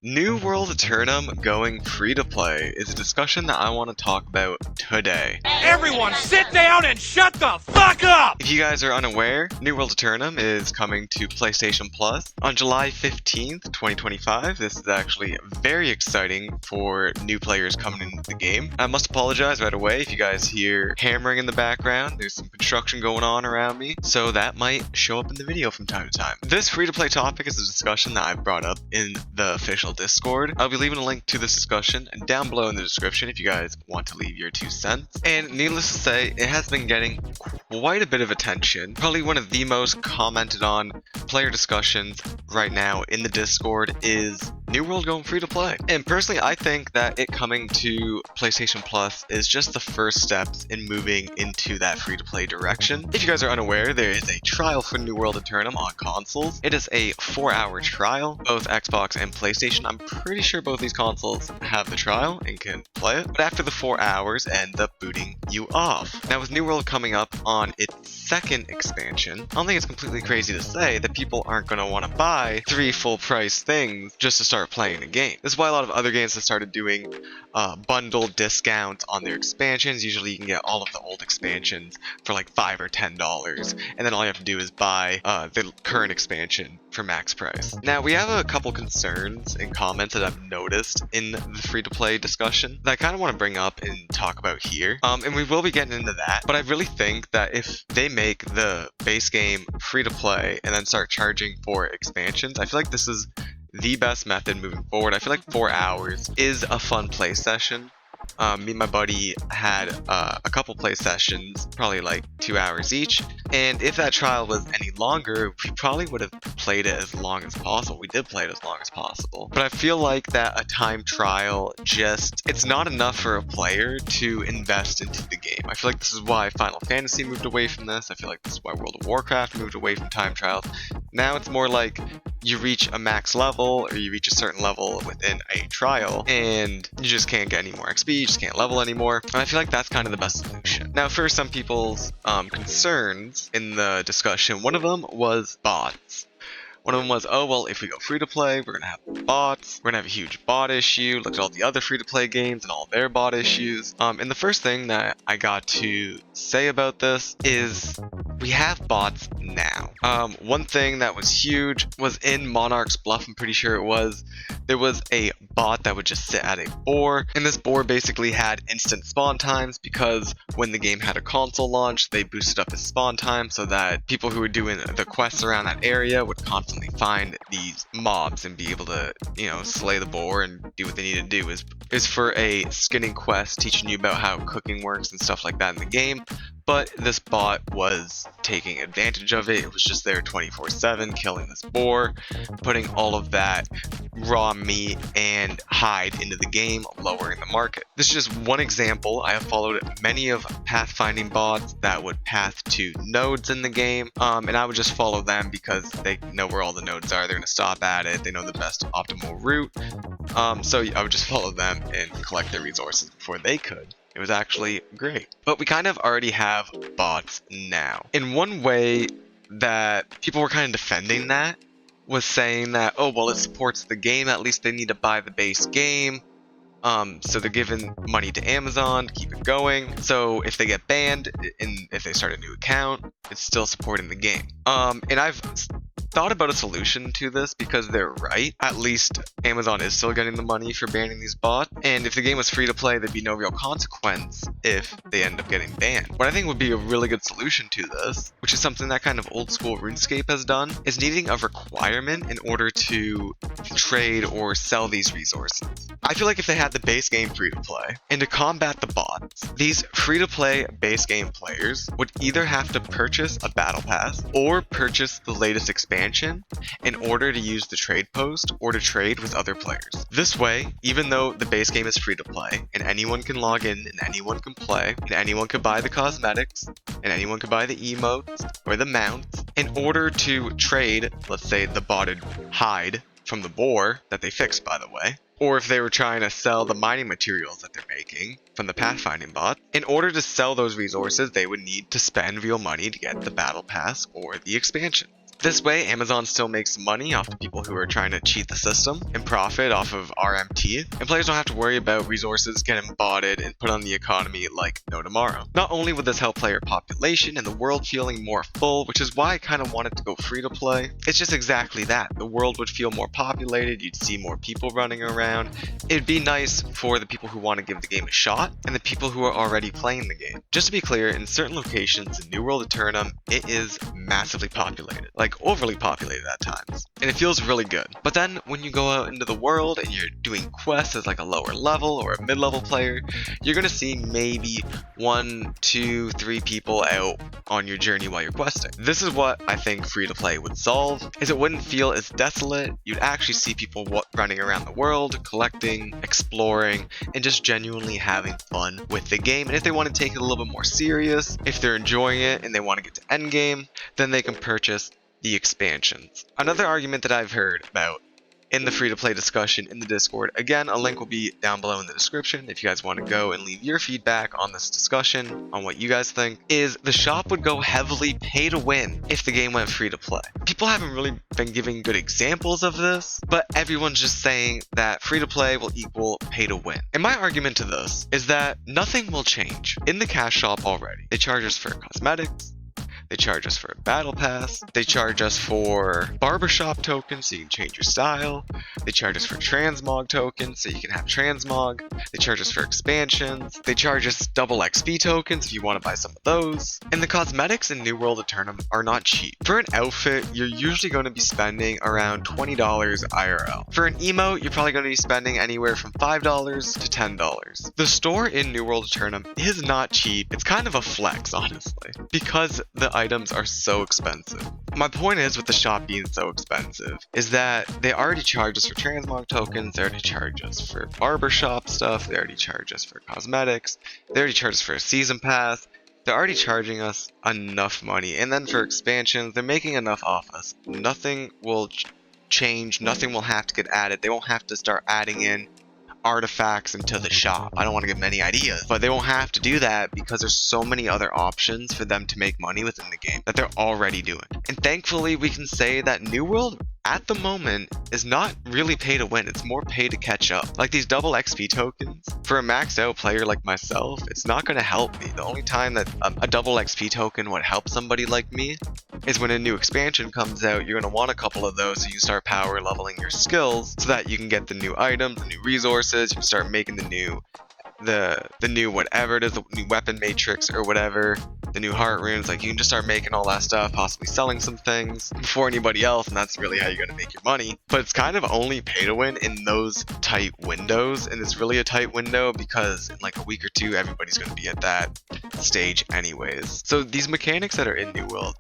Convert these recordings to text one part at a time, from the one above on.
New World Aeternum going free to play is a discussion that I want to talk about today. Everyone sit down and shut the fuck up! If you guys are unaware, New World Aeternum is coming to PlayStation Plus on July 15th, 2025. This is actually very exciting for new players coming into the game. I must apologize right away if you guys hear hammering in the background. There's some construction going on around me, so that might show up in the video from time to time. This free-to-play topic is a discussion that I've brought up in the official Discord. I'll be leaving a link to this discussion down below in the description if you guys want to leave your 2 cents. And needless to say, it has been getting quite a bit of attention. Probably one of the most commented on player discussions right now in the Discord is New World going free to play. And personally, I think that it coming to PlayStation Plus is just the first steps in moving into that free to play direction. If you guys are unaware, there is a trial for New World Aeternum on consoles. It is a 4-hour trial, both Xbox and PlayStation. I'm pretty sure both these consoles have the trial and can play it, but after the 4 hours end up booting you off. Now with New World coming up on its second expansion, I don't think it's completely crazy to say that people aren't going to want to buy 3 full price things just to start playing a game. This is why a lot of other games have started doing bundle discounts on their expansions. Usually you can get all of the old expansions for like $5 or $10, and then all you have to do is buy the current expansion for max price. Now we have a couple concerns and comments that I've noticed in the free-to-play discussion that I kind of want to bring up and talk about here, and we will be getting into that, but I really think that if they make the base game free-to-play and then start charging for expansions, I feel like this is the best method moving forward. I feel like 4 hours is a fun play session. Me and my buddy had a couple play sessions, probably like 2 hours each, and if that trial was any longer, we probably would have played it as long as possible. We did play it as long as possible, but I feel like that a time trial it's not enough for a player to invest into the game. I feel like this is why Final Fantasy moved away from this. I feel like this is why World of Warcraft moved away from time trials. Now it's more like you reach a max level or you reach a certain level within a trial and you just can't get any more XP, you just can't level anymore. And I feel like that's kind of the best solution. Now for some people's concerns in the discussion, one of them was bots. One of them was, oh, well, if we go free to play, we're going to have bots. We're going to have a huge bot issue. Look at all the other free to play games and all their bot issues. And the first thing that I got to say about this is we have bots now. One thing that was huge was in Monarch's Bluff, I'm pretty sure it was, there was a bot that would just sit at a boar, and this boar basically had instant spawn times because when the game had a console launch, they boosted up its spawn time so that people who were doing the quests around that area would constantly find these mobs and be able to, slay the boar and do what they need to do. Is for a skinning quest teaching you about how cooking works and stuff like that in the game. But this bot was taking advantage of it. It was just there 24/7, killing this boar, putting all of that raw meat and hide into the game, lowering the market. This is just one example. I have followed many of pathfinding bots that would path to nodes in the game, and I would just follow them because they know where all the nodes are. They're going to stop at it. They know the best optimal route. So I would just follow them and collect their resources before they could. It was actually great. But we kind of already have bots now. In one way that people were kind of defending that was saying that, oh, well, it supports the game. At least they need to buy the base game. So they're giving money to Amazon to keep it going. So if they get banned and if they start a new account, it's still supporting the game. And I've thought about a solution to this because they're right. At least Amazon is still getting the money for banning these bots, and if the game was free to play, there'd be no real consequence if they end up getting banned. What I think would be a really good solution to this, which is something that kind of old school RuneScape has done, is needing a requirement in order to trade or sell these resources. I feel like if they had the base game free to play, and to combat the bots, these free to play base game players would either have to purchase a battle pass or purchase the latest expansion in order to use the trade post or to trade with other players. This way, even though the base game is free to play and anyone can log in and anyone can play and anyone can buy the cosmetics and anyone can buy the emotes or the mounts, in order to trade, let's say, the botted hide from the boar that they fixed, by the way, or if they were trying to sell the mining materials that they're making from the pathfinding bot, in order to sell those resources, they would need to spend real money to get the battle pass or the expansion. This way, Amazon still makes money off the people who are trying to cheat the system and profit off of RMT, and players don't have to worry about resources getting botted and put on the economy like no tomorrow. Not only would this help player population and the world feeling more full, which is why I kind of wanted to go free to play, it's just exactly that. The world would feel more populated, you'd see more people running around. It'd be nice for the people who want to give the game a shot and the people who are already playing the game. Just to be clear, in certain locations in New World Aeternum, it is massively populated, like overly populated at times, and it feels really good. But then when you go out into the world and you're doing quests as like a lower level or a mid-level player, you're gonna see maybe 1, 2, 3 people out on your journey while you're questing. This is what I think free to play would solve, is it wouldn't feel as desolate. You'd actually see people running around the world, collecting, exploring, and just genuinely having fun with the game. And if they want to take it a little bit more serious, if they're enjoying it and they want to get to endgame, then they can purchase the expansions. Another argument that I've heard about in the free-to-play discussion in the Discord, again, a link will be down below in the description if you guys want to go and leave your feedback on this discussion, on what you guys think, is the shop would go heavily pay to win if the game went free-to-play. People haven't really been giving good examples of this, but everyone's just saying that free-to-play will equal pay to win. And my argument to this is that nothing will change in the cash shop already. They charge us for cosmetics, they charge us for a battle pass. They charge us for barbershop tokens so you can change your style. They charge us for transmog tokens so you can have transmog. They charge us for expansions. They charge us double XP tokens if you want to buy some of those. And the cosmetics in New World Aeternum are not cheap. For an outfit, you're usually going to be spending around $20 IRL. For an emote, you're probably going to be spending anywhere from $5 to $10. The store in New World Aeternum is not cheap. It's kind of a flex, honestly, because the items are so expensive. My point is, with the shop being so expensive, is that they already charge us for transmog tokens, they already charge us for barbershop stuff, they already charge us for cosmetics, they already charge us for a season pass. They're already charging us enough money, and then for expansions, they're making enough off us. Nothing will change, nothing will have to get added. They won't have to start adding in artifacts into the shop. I don't want to give many ideas, but they won't have to do that because there's so many other options for them to make money within the game that they're already doing. And thankfully, we can say that New World at the moment is not really pay to win, it's more pay to catch up. Like these double XP tokens, for a maxed out player like myself, it's not going to help me. The only time that a double XP token would help somebody like me is when a new expansion comes out. You're going to want a couple of those so you start power leveling your skills so that you can get the new items, the new resources, you can start making the new whatever it is, the new weapon matrix or whatever, the new heart runes. Like, you can just start making all that stuff, possibly selling some things before anybody else, and that's really how you're going to make your money. But it's kind of only pay to win in those tight windows, and it's really a tight window because in like a week or two everybody's going to be at that stage anyways. So these mechanics that are in New World,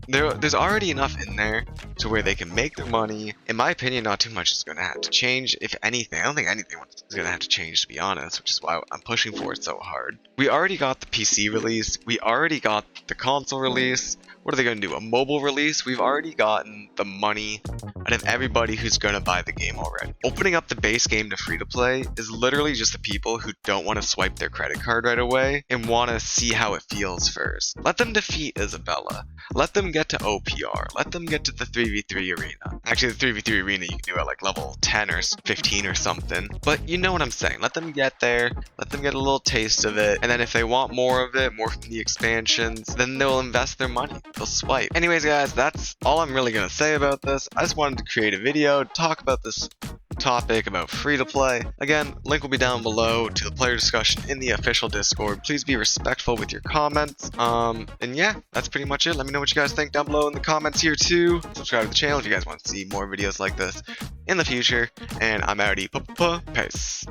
there's already enough in there to where they can make their money. In my opinion, not too much is going to have to change. If anything, I don't think anything is going to have to change, to be honest, which is why I'm pushing for it so hard. We already got the PC release, we already got the console release. What are they going to do? A mobile release? We've already gotten the money out of everybody who's going to buy the game already. Opening up the base game to free to play is literally just the people who don't want to swipe their credit card right away and want to see how it feels first. Let them defeat Isabella. Let them get to OPR. Let them get to the 3v3 arena. Actually, the 3v3 arena you can do at like level 10 or 15 or something. But you know what I'm saying. Let them get there. Let them get a little taste of it. And then if they want more of it, more from the expansions, then they'll invest their money. They'll swipe. Anyways, guys, that's all I'm really going to say about this. I just wanted to create a video to talk about this topic about free to play. Again, link will be down below to the player discussion in the official Discord. Please be respectful with your comments. And yeah, that's pretty much it. Let me know what you guys think down below in the comments here too. Subscribe to the channel if you guys want to see more videos like this in the future. And I'm outie. Peace.